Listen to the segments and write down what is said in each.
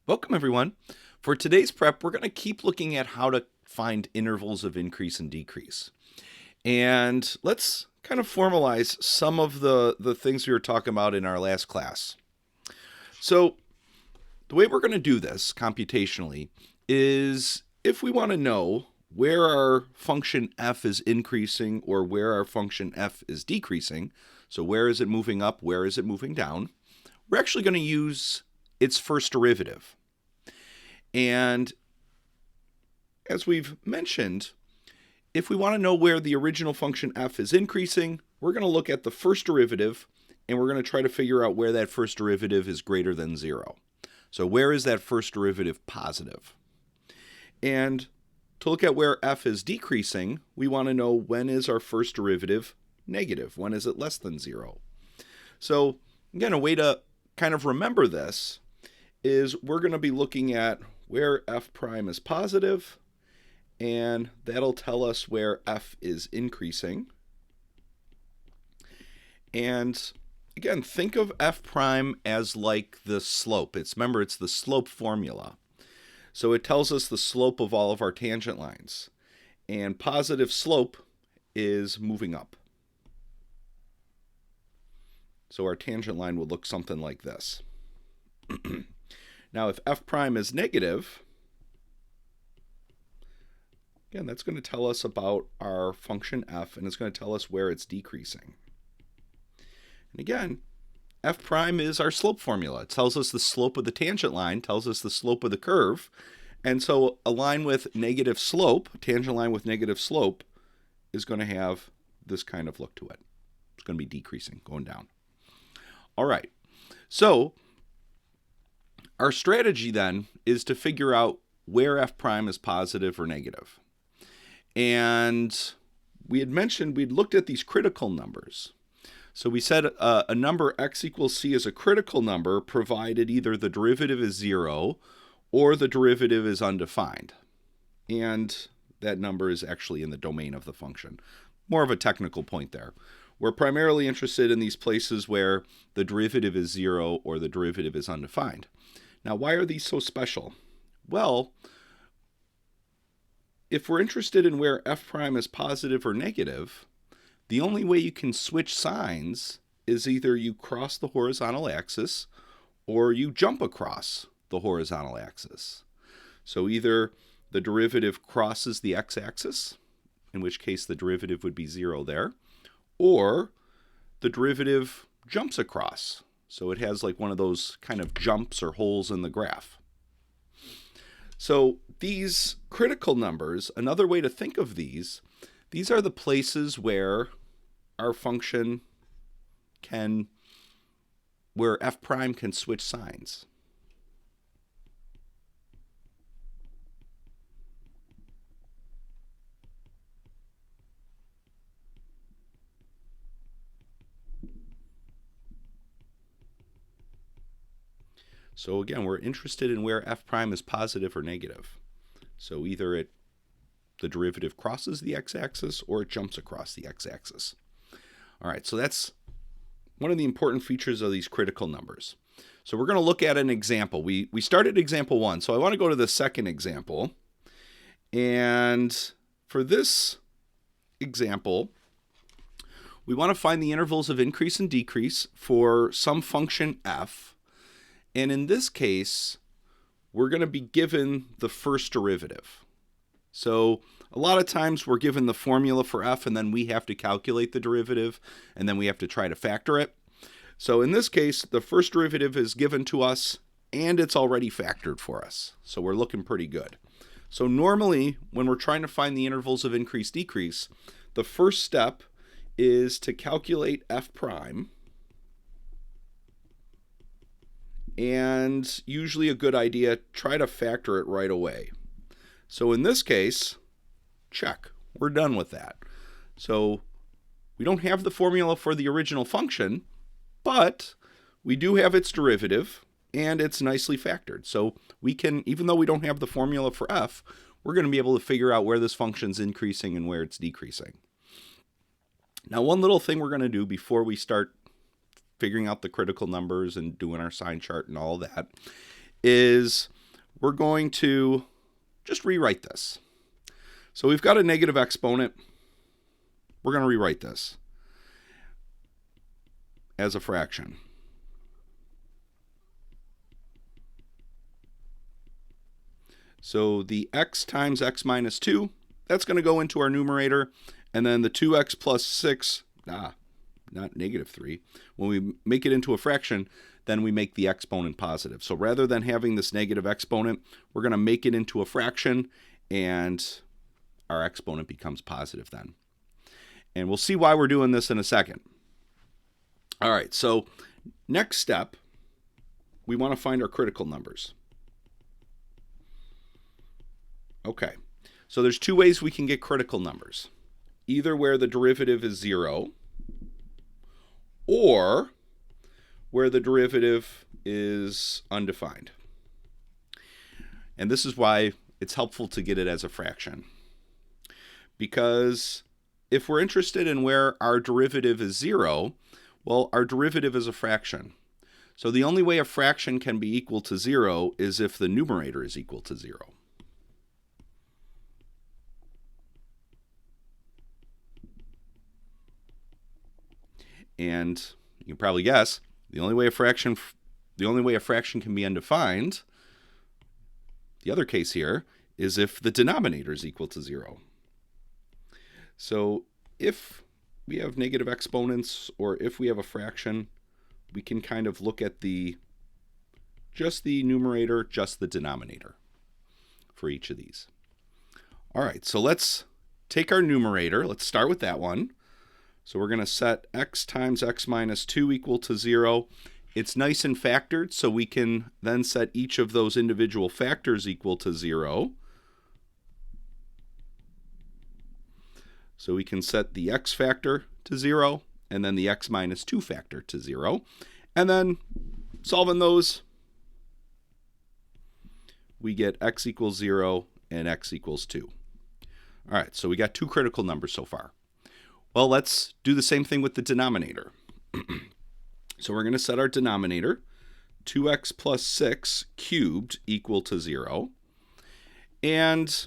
Welcome, everyone. For today's prep, we're going to keep looking at how to find intervals of increase and decrease. And let's kind of formalize some of the things we were talking about in our last class. So the way we're going to do this computationally is if we want to know where our function f is increasing or where our function f is decreasing, so where is it moving up, where is it moving down, we're actually going to use its first derivative. And as we've mentioned, if we want to know where the original function f is increasing, we're going to look at the first derivative and we're going to try to figure out where that first derivative is greater than 0. So where is that first derivative positive? And to look at where f is decreasing, we want to know when is our first derivative negative? When is it less than 0? So again, a way to kind of remember this is we're going to be looking at where f prime is positive, and that'll tell us where f is increasing. And again, think of f prime as like the slope. Remember, it's the slope formula. So it tells us the slope of all of our tangent lines. And positive slope is moving up. So our tangent line would look something like this. Now, if f prime is negative, again, that's going to tell us about our function f, and it's going to tell us where it's decreasing. And again, f prime is our slope formula. It tells us the slope of the tangent line, tells us the slope of the curve, and so a line with negative slope, a tangent line with negative slope, is going to have this kind of look to it. It's going to be decreasing, going down. All right, so our strategy then is to figure out where f prime is positive or negative. And we had mentioned we'd looked at these critical numbers. So we said a number x equals c is a critical number provided either the derivative is 0 or the derivative is undefined. And that number is actually in the domain of the function. More of a technical point there. We're primarily interested in these places where the derivative is 0 or the derivative is undefined. Now, why are these so special? Well, if we're interested in where f prime is positive or negative, the only way you can switch signs is either you cross the horizontal axis or you jump across the horizontal axis. So either the derivative crosses the x-axis, in which case the derivative would be 0 there, or the derivative jumps across. So it has like one of those kind of jumps or holes in the graph. So these critical numbers, another way to think of these are the places where our function where f prime can switch signs. So again, we're interested in where f prime is positive or negative. So either the derivative crosses the x-axis or it jumps across the x-axis. All right, so that's one of the important features of these critical numbers. So we're going to look at an example. We started example 1, so I want to go to the second example. And for this example, we want to find the intervals of increase and decrease for some function f. And in this case, we're going to be given the first derivative. So a lot of times we're given the formula for f and then we have to calculate the derivative and then we have to try to factor it. So in this case, the first derivative is given to us and it's already factored for us. So we're looking pretty good. So normally when we're trying to find the intervals of increase decrease, the first step is to calculate f prime. And usually a good idea, try to factor it right away. So in this case, check. We're done with that. So we don't have the formula for the original function, but we do have its derivative, and it's nicely factored. So we can, even though we don't have the formula for f, we're going to be able to figure out where this function's increasing and where it's decreasing. Now, one little thing we're going to do before we start figuring out the critical numbers and doing our sign chart and all that is we're going to just rewrite this. So we've got a negative exponent. We're going to rewrite this as a fraction. So the x times x minus 2, that's going to go into our numerator. And then the 2x plus 6, not negative 3. When we make it into a fraction, then we make the exponent positive. So rather than having this negative exponent, we're going to make it into a fraction, and our exponent becomes positive then. And we'll see why we're doing this in a second. All right, so next step, we want to find our critical numbers. Okay, so there's two ways we can get critical numbers. Either where the derivative is 0, or where the derivative is undefined. And this is why it's helpful to get it as a fraction. Because if we're interested in where our derivative is 0, well, our derivative is a fraction. So the only way a fraction can be equal to 0 is if the numerator is equal to 0. And you can probably guess, the only way a fraction can be undefined, the other case here, is if the denominator is equal to 0. So if we have negative exponents, or if we have a fraction, we can kind of look at just the numerator, just the denominator for each of these. All right, so let's take our numerator. Let's start with that one. So we're going to set x times x minus 2 equal to 0. It's nice and factored, so we can then set each of those individual factors equal to 0. So we can set the x factor to 0, and then the x minus 2 factor to 0. And then solving those, we get x equals 0 and x equals 2. All right, so we got two critical numbers so far. Well, let's do the same thing with the denominator. So we're going to set our denominator, 2x plus 6 cubed equal to 0. And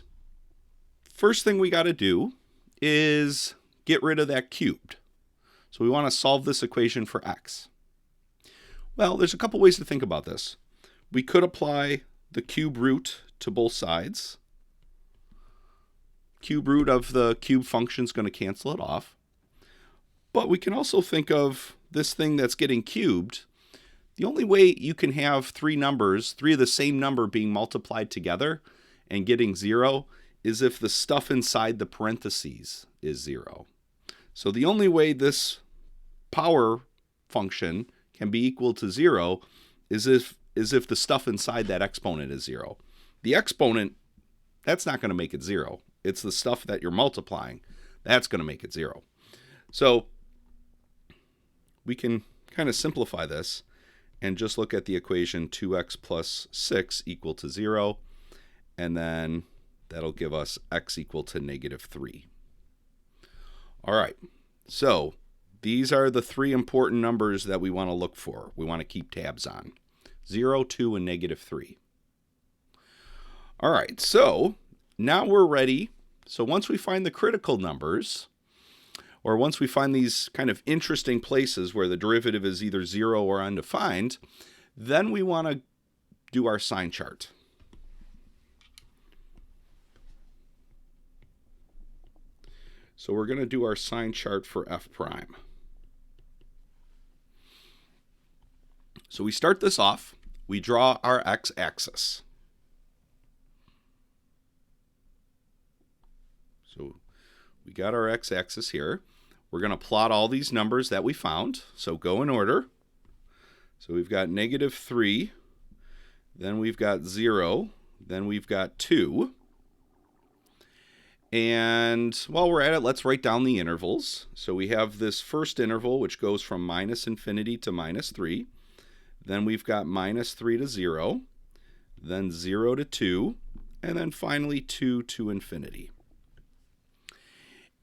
first thing we got to do is get rid of that cubed. So we want to solve this equation for x. Well, there's a couple ways to think about this. We could apply the cube root to both sides. Cube root of the cube function is going to cancel it off. But we can also think of this thing that's getting cubed. The only way you can have three numbers, three of the same number being multiplied together and getting 0, is if the stuff inside the parentheses is 0. So the only way this power function can be equal to 0 is if the stuff inside that exponent is 0. The exponent, that's not going to make it 0. It's the stuff that you're multiplying. That's going to make it 0. So we can kind of simplify this and just look at the equation 2x plus 6 equal to 0. And then that'll give us x equal to negative 3. All right, so these are the three important numbers that we want to look for. We want to keep tabs on. 0, 2, and negative 3. All right, so now we're ready. So once we find the critical numbers, or once we find these kind of interesting places where the derivative is either 0 or undefined, then we want to do our sign chart. So we're going to do our sign chart for f prime. So we start this off. We draw our x-axis. So we got our x-axis here. We're going to plot all these numbers that we found. So go in order. So we've got negative 3. Then we've got 0. Then we've got 2. And while we're at it, let's write down the intervals. So we have this first interval, which goes from minus infinity to minus 3. Then we've got minus 3 to 0. Then 0 to 2. And then finally 2 to infinity.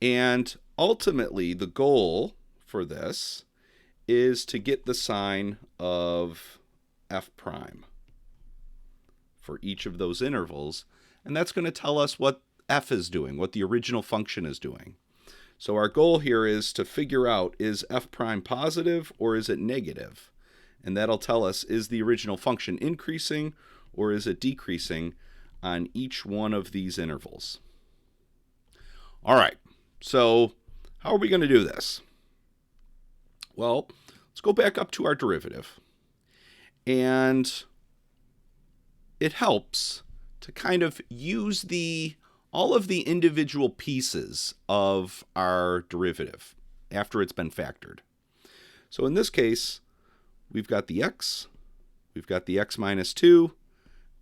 And ultimately, the goal for this is to get the sign of f prime for each of those intervals, and that's going to tell us what f is doing, what the original function is doing. So our goal here is to figure out, is f prime positive or is it negative? And that'll tell us, is the original function increasing or is it decreasing on each one of these intervals? All right, so how are we going to do this? Well, let's go back up to our derivative. And it helps to kind of use all of the individual pieces of our derivative after it's been factored. So in this case, we've got the x, we've got the x minus 2,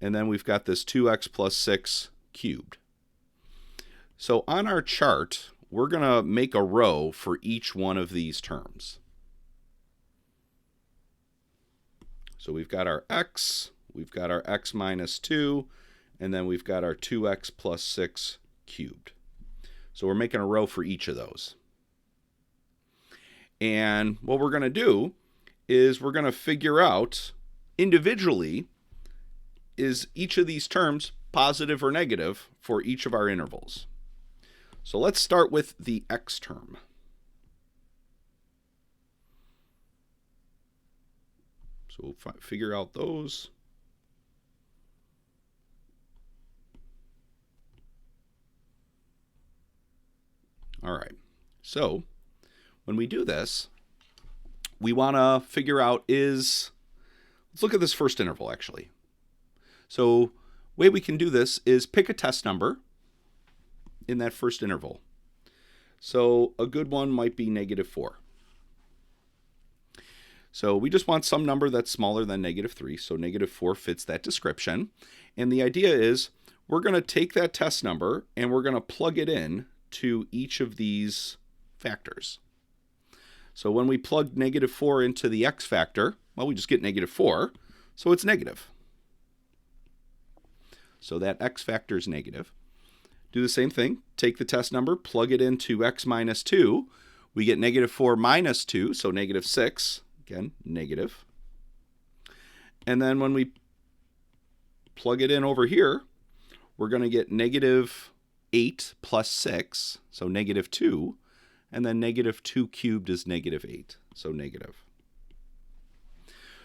and then we've got this 2x plus 6 cubed. So on our chart, we're going to make a row for each one of these terms. So we've got our x, we've got our x minus 2, and then we've got our 2x plus 6 cubed. So we're making a row for each of those. And what we're going to do is we're going to figure out individually, is each of these terms positive or negative for each of our intervals. So let's start with the x term. So we'll figure out those. All right, so when we do this, we want to figure out let's look at this first interval actually. So the way we can do this is pick a test number in that first interval. So a good one might be -4. So we just want some number that's smaller than -3, so -4 fits that description. And the idea is we're going to take that test number and we're going to plug it in to each of these factors. So when we plug -4 into the x factor, well, we just get -4, so it's negative. So that x factor is negative. Do the same thing, take the test number, plug it into x minus 2, we get -4 minus 2, so -6, again, negative. And then when we plug it in over here, we're going to get -8 plus 6, so -2, and then -2 cubed is -8, so negative.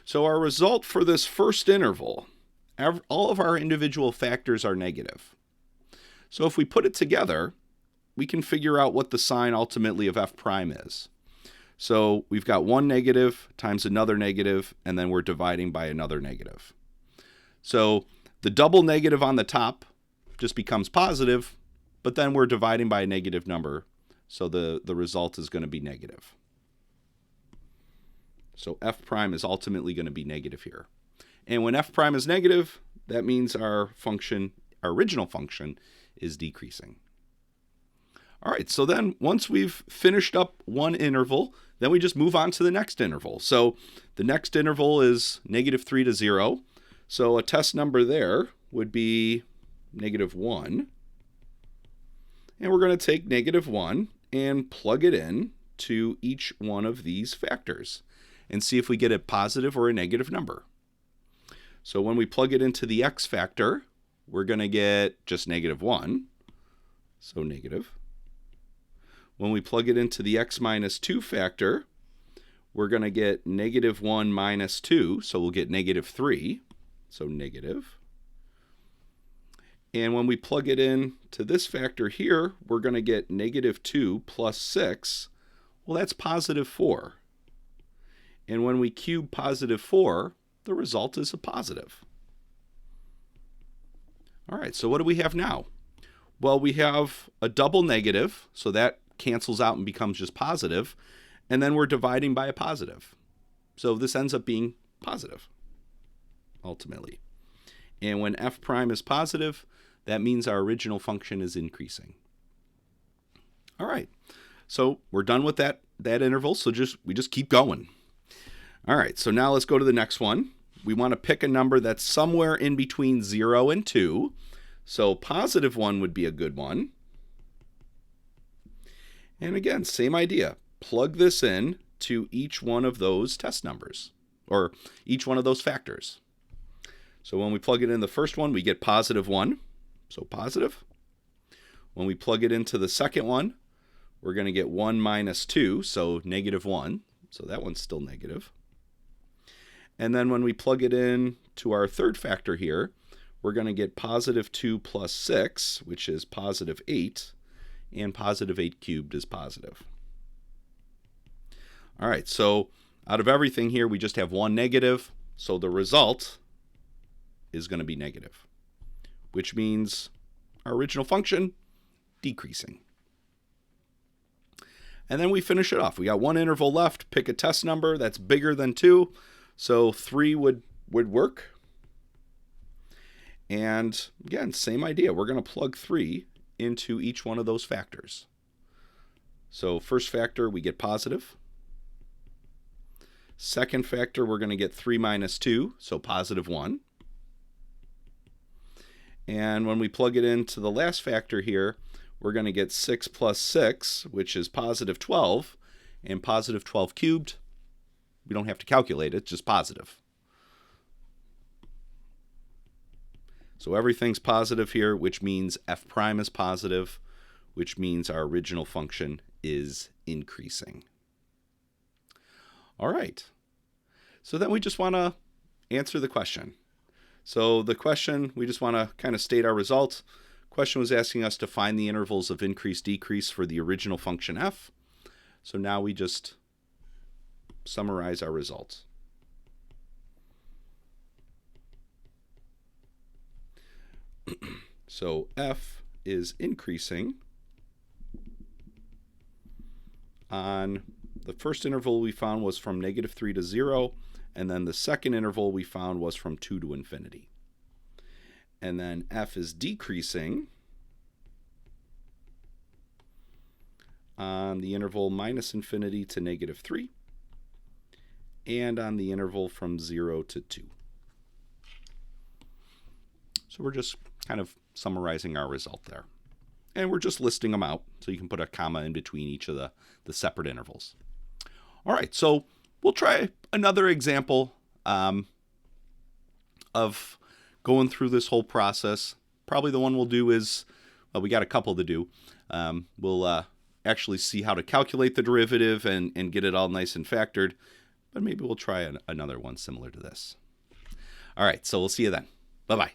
So our result for this first interval, all of our individual factors are negative. So if we put it together, we can figure out what the sign ultimately of f prime is. So we've got one negative times another negative, and then we're dividing by another negative. So the double negative on the top just becomes positive, but then we're dividing by a negative number, so the result is going to be negative. So f prime is ultimately going to be negative here. And when f prime is negative, that means our original function, is decreasing. All right, so then once we've finished up one interval, then we just move on to the next interval. So the next interval is -3 to 0. So a test number there would be -1. And we're going to take -1 and plug it in to each one of these factors and see if we get a positive or a negative number. So when we plug it into the x factor, we're going to get just -1, so negative. When we plug it into the x minus 2 factor, we're going to get -1 minus 2, so we'll get -3, so negative. And when we plug it in to this factor here, we're going to get -2 plus 6. Well, that's +4. And when we cube +4, the result is a positive. All right, so what do we have now? Well, we have a double negative, so that cancels out and becomes just positive, and then we're dividing by a positive. So this ends up being positive, ultimately. And when f prime is positive, that means our original function is increasing. All right, so we're done with that interval, so we just keep going. All right, so now let's go to the next one. We want to pick a number that's somewhere in between 0 and 2. So +1 would be a good one. And again, same idea. Plug this in to each one of those test numbers, or each one of those factors. So when we plug it in the first one, we get positive 1, so positive. When we plug it into the second one, we're going to get 1 minus 2, so negative 1. So that one's still negative. And then when we plug it in to our third factor here, we're going to get positive 2 plus 6, which is positive 8, and positive 8 cubed is positive. All right, so out of everything here, we just have one negative, so the result is going to be negative, which means our original function decreasing. And then we finish it off. We got one interval left. Pick a test number that's bigger than 2. So 3 would work. And again, same idea. We're going to plug 3 into each one of those factors. So first factor, we get positive. Second factor, we're going to get 3 minus 2, so positive 1. And when we plug it into the last factor here, we're going to get 6 plus 6, which is positive 12, and positive 12 cubed, we don't have to calculate it, just positive. So everything's positive here, which means f prime is positive, which means our original function is increasing. All right. So then we just want to answer the question. So the question, we just want to kind of state our result. Question was asking us to find the intervals of increase, decrease for the original function f. So now we just summarize our results. So f is increasing on the first interval we found was from negative 3 to 0, and then the second interval we found was from 2 to infinity. And then f is decreasing on the interval minus infinity to negative 3, and on the interval from 0 to 2. So we're just kind of summarizing our result there. And we're just listing them out, so you can put a comma in between each of the separate intervals. All right, so we'll try another example of going through this whole process. Probably the one we'll do is, well, we got a couple to do. We'll actually see how to calculate the derivative and get it all nice and factored, but maybe we'll try another one similar to this. All right, so we'll see you then. Bye-bye.